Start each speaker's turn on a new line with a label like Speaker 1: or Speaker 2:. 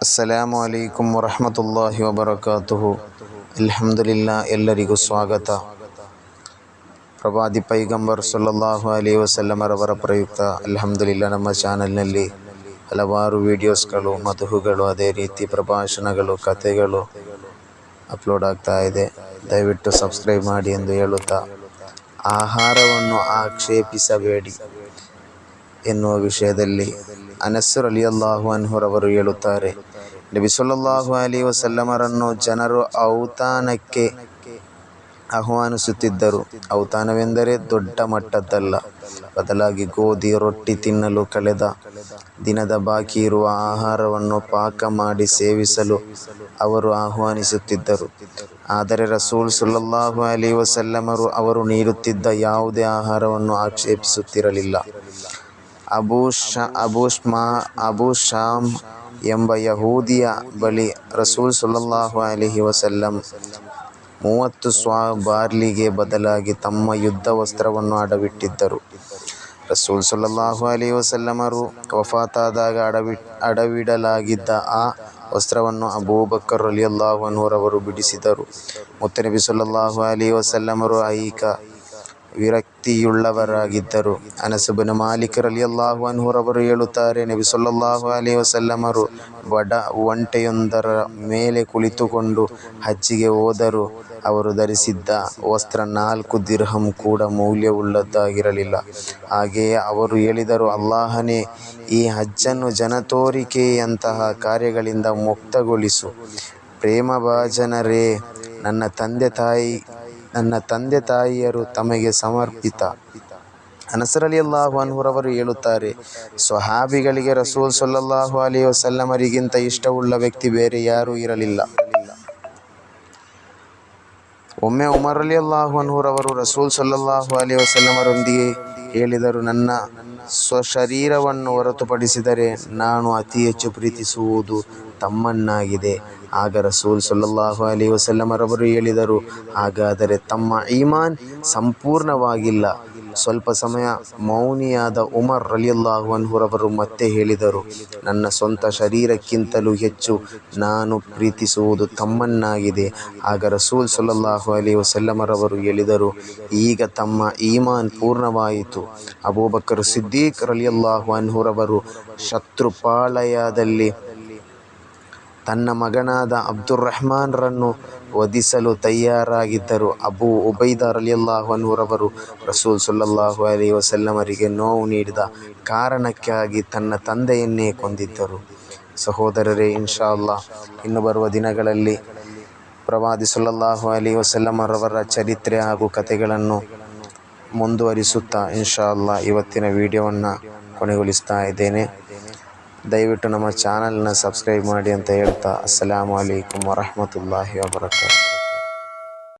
Speaker 1: ಅಸ್ಸಲಾಮು ಅಲೈಕುಂ ವರಹಮತುಲ್ಲಾಹಿ ವಬರಕಾತುಹು. ಅಲ್ಹಮ್ದುಲಿಲ್ಲಾ, ಎಲ್ಲರಿಗೂ ಸ್ವಾಗತ. ಪ್ರವಾದಿ ಪೈಗಂಬರ್ ಸಲ್ಲಲ್ಲಾಹು ಅಲೈಹಿ ವಸಲ್ಲಮರವರ ಪ್ರಯುಕ್ತ ಅಲ್ಹಮ್ದುಲಿಲ್ಲಾ ನಮ್ಮ ಚಾನಲ್ನಲ್ಲಿ ಹಲವಾರು ವೀಡಿಯೋಸ್ಗಳು, ಮದುಹುಗಳು, ಅದೇ ರೀತಿ ಪ್ರಭಾಷಣಗಳು, ಕಥೆಗಳು ಅಪ್ಲೋಡ್ ಆಗ್ತಾ ಇದೆ. ದಯವಿಟ್ಟು ಸಬ್ಸ್ಕ್ರೈಬ್ ಮಾಡಿ ಎಂದು ಹೇಳುತ್ತಾ, ಆಹಾರವನ್ನು ಆಕ್ಷೇಪಿಸಬೇಡಿ ಎನ್ನುವ ವಿಷಯದಲ್ಲಿ ಅನಸ್ ರಲಿಯಲ್ಲಾಹು ಅನ್ಹುರವರು ಹೇಳುತ್ತಾರೆ, ನಬಿ ಸಲ್ಲಲ್ಲಾಹು ಅಲೈಹಿ ವಸಲ್ಲಮರನ್ನು ಜನರು ಔತಾನಕ್ಕೆ ಆಹ್ವಾನಿಸುತ್ತಿದ್ದರು. ಔತಾನವೆಂದರೆ ದೊಡ್ಡ ಮಟ್ಟದ್ದಲ್ಲ, ಬದಲಾಗಿ ಗೋಧಿ ರೊಟ್ಟಿ ತಿನ್ನಲು ಕಳೆದ ದಿನದ ಬಾಕಿ ಇರುವ ಆಹಾರವನ್ನು ಪಾಕ ಮಾಡಿ ಸೇವಿಸಲು ಅವರು ಆಹ್ವಾನಿಸುತ್ತಿದ್ದರು. ಆದರೆ ರಸೂಲ್ ಸಲ್ಲಲ್ಲಾಹು ಅಲೈಹಿ ವಸಲ್ಲಮರು ಅವರು ನೀಡುತ್ತಿದ್ದ ಯಾವುದೇ ಆಹಾರವನ್ನು ಆಕ್ಷೇಪಿಸುತ್ತಿರಲಿಲ್ಲ. ಅಬೂ ಶಾಮ್ ಎಂಬ ಯಹೂದಿಯ ಬಳಿ ರಸೂಲ್ ಸಲ್ಲಲ್ಲಾಹು ಅಲೈಹಿ ವಸಲ್ಲಂ 30 ಸ್ವಾ ಬಾರ್ಲಿಗೆ ಬದಲಾಗಿ ತಮ್ಮ ಯುದ್ಧ ವಸ್ತ್ರವನ್ನು ಅಡವಿಟ್ಟಿದ್ದರು. ರಸೂಲ್ ಸಲ್ಲಲ್ಲಾಹು ಅಲೈಹಿ ವಸಲ್ಲಮರು ವಫಾತಾದಾಗ ಅಡವಿಡಲಾಗಿದ್ದ ಆ ವಸ್ತ್ರವನ್ನು ಅಬೂಬಕರ್ ರಲಿಯಲ್ಲಾಹು ಅನ್ಹುರವರು ಬಿಡಿಸಿದರು. ಮುತ್ತನಬಿ ಸಲ್ಲಲ್ಲಾಹು ಅಲೈಹಿ ವಸಲ್ಲಮರು ಐಹಿಕ ವಿರಕ್ತಿಯುಳ್ಳವರಾಗಿದ್ದರು. ಅನಸ್ ಬಿನ್ ಮಾಲಿಕ್ ರಲಿಯಲ್ಲಾಹು ಅನ್ಹುರವರು ಹೇಳುತ್ತಾರೆ, ನಬಿ ಸಲ್ಲಲ್ಲಾಹು ಅಲೈಹಿ ವಸಲ್ಲಮರು ಒಂಟೆಯೊಂದರ ಮೇಲೆ ಕುಳಿತುಕೊಂಡು ಹಜ್ಜಿಗೆ ಹೋದರೂ ಅವರು ಧರಿಸಿದ್ದ ವಸ್ತ್ರ 4 ದಿರ್ಹಂ ಕೂಡ ಮೌಲ್ಯವುಳ್ಳದ್ದಾಗಿರಲಿಲ್ಲ. ಹಾಗೆಯೇ ಅವರು ಹೇಳಿದರು, ಅಲ್ಲಾಹನೇ, ಈ ಹಜ್ಜನ್ನು ಜನತೋರಿಕೆಯಂತಹ ಕಾರ್ಯಗಳಿಂದ ಮುಕ್ತಗೊಳಿಸು. ಪ್ರೇಮಭಾಜನರೇ, ನನ್ನ ತಂದೆ ತಾಯಿಯರು ತಮಗೆ ಸಮರ್ಪಿತ. ಅನಸ್ ರಲಿಯಲ್ಲಾಹು ಅನ್ಹುರವರು ಹೇಳುತ್ತಾರೆ, ಸ್ವಹಾಬಿಗಳಿಗೆ ರಸೂಲ್ ಸಲ್ಲಲ್ಲಾಹು ಅಲೈಹಿ ವಸಲ್ಲಮರಿಗಿಂತ ಇಷ್ಟವುಳ್ಳ ವ್ಯಕ್ತಿ ಬೇರೆ ಯಾರೂ ಇರಲಿಲ್ಲ. ಒಮ್ಮೆ ಉಮರ್ ರಲಿಯಲ್ಲಾಹು ಅನ್ಹುರವರು ರಸೂಲ್ ಸಲ್ಲಲ್ಲಾಹು ಅಲೈಹಿ ವಸಲ್ಲಮರೊಂದಿಗೆ ಹೇಳಿದರು, ನನ್ನ ಸ್ವಶರೀರವನ್ನು ಹೊರತುಪಡಿಸಿದರೆ ನಾನು ಅತಿ ಹೆಚ್ಚು ಪ್ರೀತಿಸುವುದು ತಮ್ಮನ್ನಾಗಿದೆ. ಆಗ ರಸೂಲ್ ಸಲ್ಲಲ್ಲಾಹು ಅಲೈಹಿ ವಸಲ್ಲಮರವರು ಹೇಳಿದರು, ಹಾಗಾದರೆ ತಮ್ಮ ಈಮಾನ್ ಸಂಪೂರ್ಣವಾಗಿಲ್ಲ. ಸ್ವಲ್ಪ ಸಮಯ ಮೌನಿಯಾದ ಉಮರ್ ರಲಿಯಲ್ಲಾಹು ಅನ್ಹುರವರು ಮತ್ತೆ ಹೇಳಿದರು, ನನ್ನ ಸ್ವಂತ ಶರೀರಕ್ಕಿಂತಲೂ ಹೆಚ್ಚು ನಾನು ಪ್ರೀತಿಸುವುದು ತಮ್ಮನ್ನಾಗಿದೆ. ಆಗ ರಸೂಲ್ ಸಲ್ಲಲ್ಲಾಹು ಅಲೈಹಿ ವಸಲ್ಲಮರವರು ಹೇಳಿದರು, ಈಗ ತಮ್ಮ ಈಮಾನ್ ಪೂರ್ಣವಾಯಿತು. ಅಬೂಬಕರ್ ಸಿದ್ದೀಕ್ ರಲಿಯಲ್ಲಾಹು ಅನ್ಹುರವರು ಶತ್ರುಪಾಳಯದಲ್ಲಿ ತನ್ನ ಮಗನಾದ ಅಬ್ದುರ್ರಹ್ಮಾನ್ ರನ್ನು ವಧಿಸಲು ತಯಾರಾಗಿದ್ದರು. ಅಬೂ ಉಬೈದ ರಲಿಯಲ್ಲಾಹು ಅನ್ಹುರವರು ರಸೂಲ್ ಸಲ್ಲಲ್ಲಾಹು ಅಲೈಹಿ ವಸಲ್ಲಮರಿಗೆ ನೋವು ನೀಡಿದ ಕಾರಣಕ್ಕಾಗಿ ತನ್ನ ತಂದೆಯನ್ನೇ ಕೊಂದಿದ್ದರು. ಸಹೋದರರೇ, ಇನ್ಶಾ ಅಲ್ಲಾಹ್ ಇನ್ನು ಬರುವ ದಿನಗಳಲ್ಲಿ ಪ್ರವಾದಿ ಸಲ್ಲಲ್ಲಾಹು ಅಲೈಹಿ ವಸಲ್ಲಮರವರ ಚರಿತ್ರೆ ಹಾಗೂ ಕಥೆಗಳನ್ನು ಮುಂದುವರಿಸುತ್ತಾ ಇನ್ಶಾ ಅಲ್ಲಾಹ್ ಇವತ್ತಿನ ವಿಡಿಯೋವನ್ನು ಕೊನೆಗೊಳಿಸ್ತಾ ಇದ್ದೇನೆ. ದಯವಿಟ್ಟು ನಮ್ಮ ಚಾನಲ್ನ ಸಬ್ಸ್ಕ್ರೈಬ್ ಮಾಡಿ ಅಂತ ಹೇಳ್ತಾ, ಅಸ್ಸಲಾಮು ಅಲೈಕುಂ ವರಹಮತುಲ್ಲಾಹಿ ವಬರಕಾತುಹು.